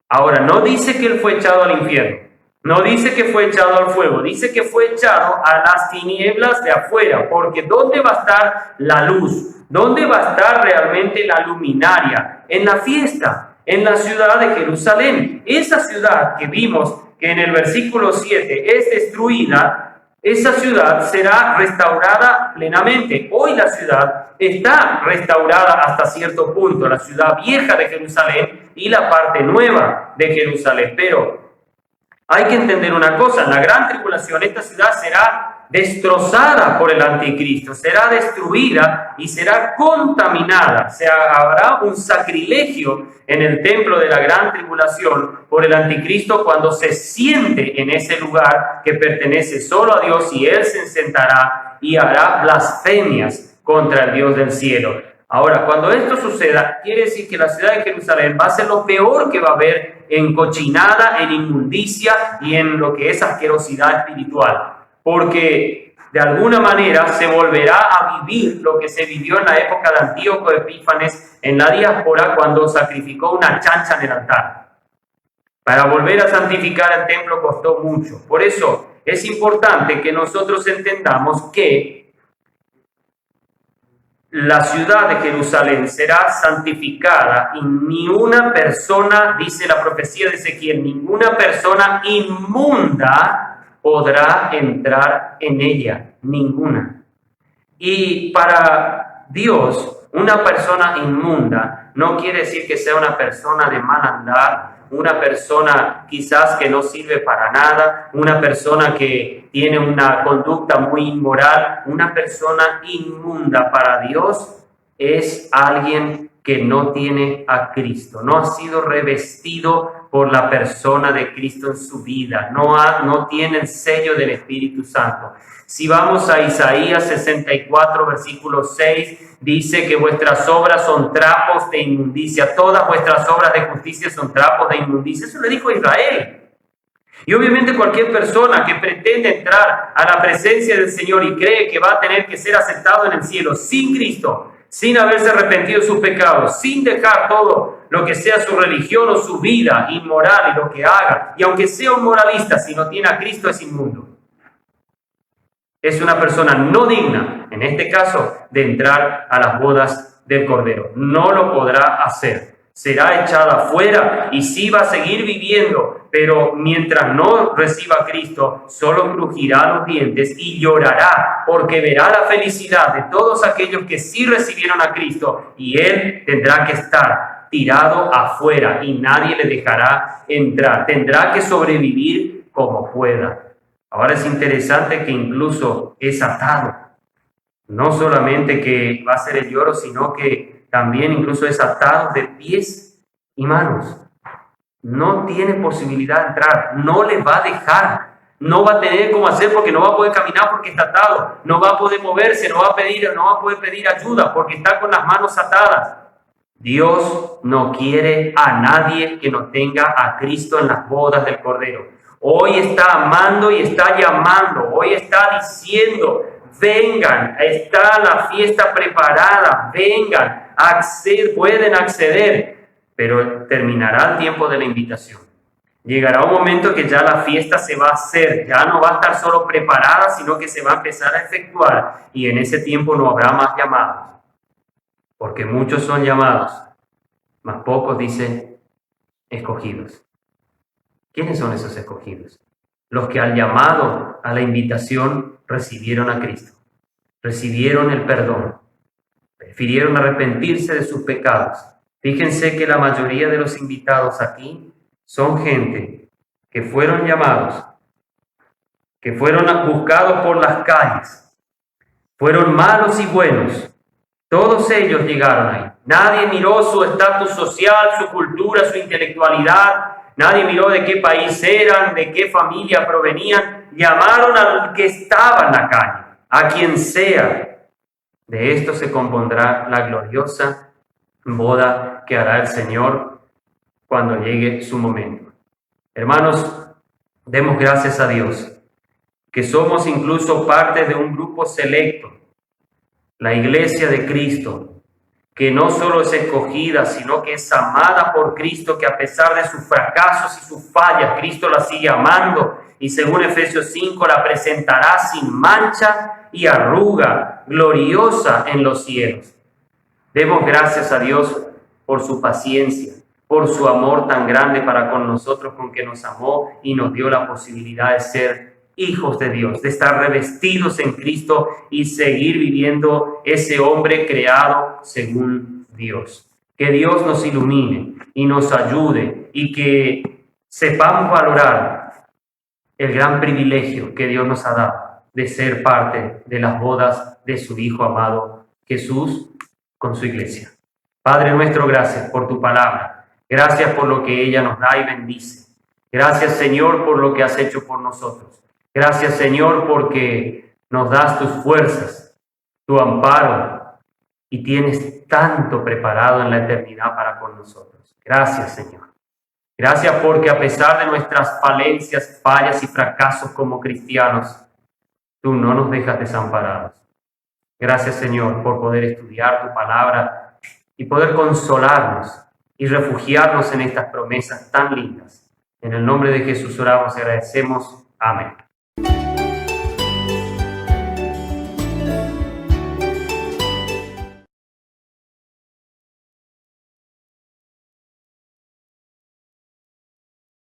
Ahora, no dice que él fue echado al infierno. No dice que fue echado al fuego, dice que fue echado a las tinieblas de afuera, porque ¿dónde va a estar la luz? ¿Dónde va a estar realmente la luminaria? En la fiesta, en la ciudad de Jerusalén. Esa ciudad que vimos que en el versículo 7 es destruida, esa ciudad será restaurada plenamente. Hoy la ciudad está restaurada hasta cierto punto, la ciudad vieja de Jerusalén y la parte nueva de Jerusalén, pero hay que entender una cosa: en la gran tribulación esta ciudad será destrozada por el anticristo, será destruida y será contaminada. Habrá un sacrilegio en el templo de la gran tribulación por el anticristo cuando se siente en ese lugar que pertenece solo a Dios, y él se sentará y hará blasfemias contra el Dios del cielo. Ahora, cuando esto suceda, quiere decir que la ciudad de Jerusalén va a ser lo peor que va a haber en cochinada, en inmundicia y en lo que es asquerosidad espiritual. Porque de alguna manera se volverá a vivir lo que se vivió en la época de Antíoco Epífanes en la diáspora, cuando sacrificó una chancha en el altar. Para volver a santificar el templo costó mucho. Por eso es importante que nosotros entendamos que la ciudad de Jerusalén será santificada y ni una persona, dice la profecía de Ezequiel, ninguna persona inmunda podrá entrar en ella, ninguna. Y para Dios, una persona inmunda no quiere decir que sea una persona de mal andar, una persona quizás que no sirve para nada, una persona que tiene una conducta muy inmoral. Una persona inmunda para Dios es alguien que no tiene a Cristo, no ha sido revestido por la persona de Cristo en su vida, no tiene el sello del Espíritu Santo. Si vamos a Isaías 64, versículo 6, dice que vuestras obras son trapos de inmundicia, todas vuestras obras de justicia son trapos de inmundicia. Eso le dijo a Israel. Y obviamente cualquier persona que pretende entrar a la presencia del Señor y cree que va a tener que ser aceptado en el cielo sin Cristo, sin haberse arrepentido de sus pecados, sin dejar todo lo que sea su religión o su vida inmoral y lo que haga, y aunque sea un moralista, si no tiene a Cristo es inmundo. Es una persona no digna, en este caso, de entrar a las bodas del Cordero. No lo podrá hacer. Será echada fuera y sí va a seguir viviendo, pero mientras no reciba a Cristo, solo crujirá los dientes y llorará, porque verá la felicidad de todos aquellos que sí recibieron a Cristo, y él tendrá que estar tirado afuera y nadie le dejará entrar. Tendrá que sobrevivir como pueda. Ahora es interesante que incluso es atado. No solamente que va a ser el lloro, sino que también incluso es atado de pies y manos. No tiene posibilidad de entrar, no le va a dejar, no va a tener cómo hacer porque no va a poder caminar porque está atado, no va a poder moverse, no va a poder pedir ayuda porque está con las manos atadas. Dios no quiere a nadie que no tenga a Cristo en las bodas del Cordero. Hoy está amando y está llamando, hoy está diciendo: vengan, está la fiesta preparada, vengan, pueden acceder, pero terminará el tiempo de la invitación. Llegará un momento que ya la fiesta se va a hacer, ya no va a estar solo preparada, sino que se va a empezar a efectuar, y en ese tiempo no habrá más llamados, porque muchos son llamados, mas pocos dicen escogidos. ¿Quiénes son esos escogidos? Los que al llamado, a la invitación, recibieron a Cristo, recibieron el perdón, prefirieron arrepentirse de sus pecados. Fíjense que la mayoría de los invitados aquí son gente que fueron llamados, que fueron buscados por las calles, fueron malos y buenos. Todos ellos llegaron ahí. Nadie miró su estatus social, su cultura, su intelectualidad. Nadie miró de qué país eran, de qué familia provenían. Llamaron al que estaba en la calle, a quien sea. De esto se compondrá la gloriosa boda que hará el Señor cuando llegue su momento. Hermanos, demos gracias a Dios que somos incluso parte de un grupo selecto, la Iglesia de Cristo, que no solo es escogida, sino que es amada por Cristo, que a pesar de sus fracasos y sus fallas, Cristo la sigue amando, y según Efesios 5, la presentará sin mancha y arruga, gloriosa en los cielos. Demos gracias a Dios por su paciencia, por su amor tan grande para con nosotros, con que nos amó y nos dio la posibilidad de ser hijos de Dios, de estar revestidos en Cristo y seguir viviendo ese hombre creado según Dios. Que Dios nos ilumine y nos ayude y que sepamos valorar el gran privilegio que Dios nos ha dado de ser parte de las bodas de su Hijo amado Jesús con su iglesia. Padre nuestro, gracias por tu palabra. Gracias por lo que ella nos da y bendice. Gracias, Señor, por lo que has hecho por nosotros. Gracias, Señor, porque nos das tus fuerzas, tu amparo, y tienes tanto preparado en la eternidad para con nosotros. Gracias, Señor. Gracias porque a pesar de nuestras falencias, fallas y fracasos como cristianos, tú no nos dejas desamparados. Gracias, Señor, por poder estudiar tu palabra y poder consolarnos y refugiarnos en estas promesas tan lindas. En el nombre de Jesús oramos y agradecemos. Amén.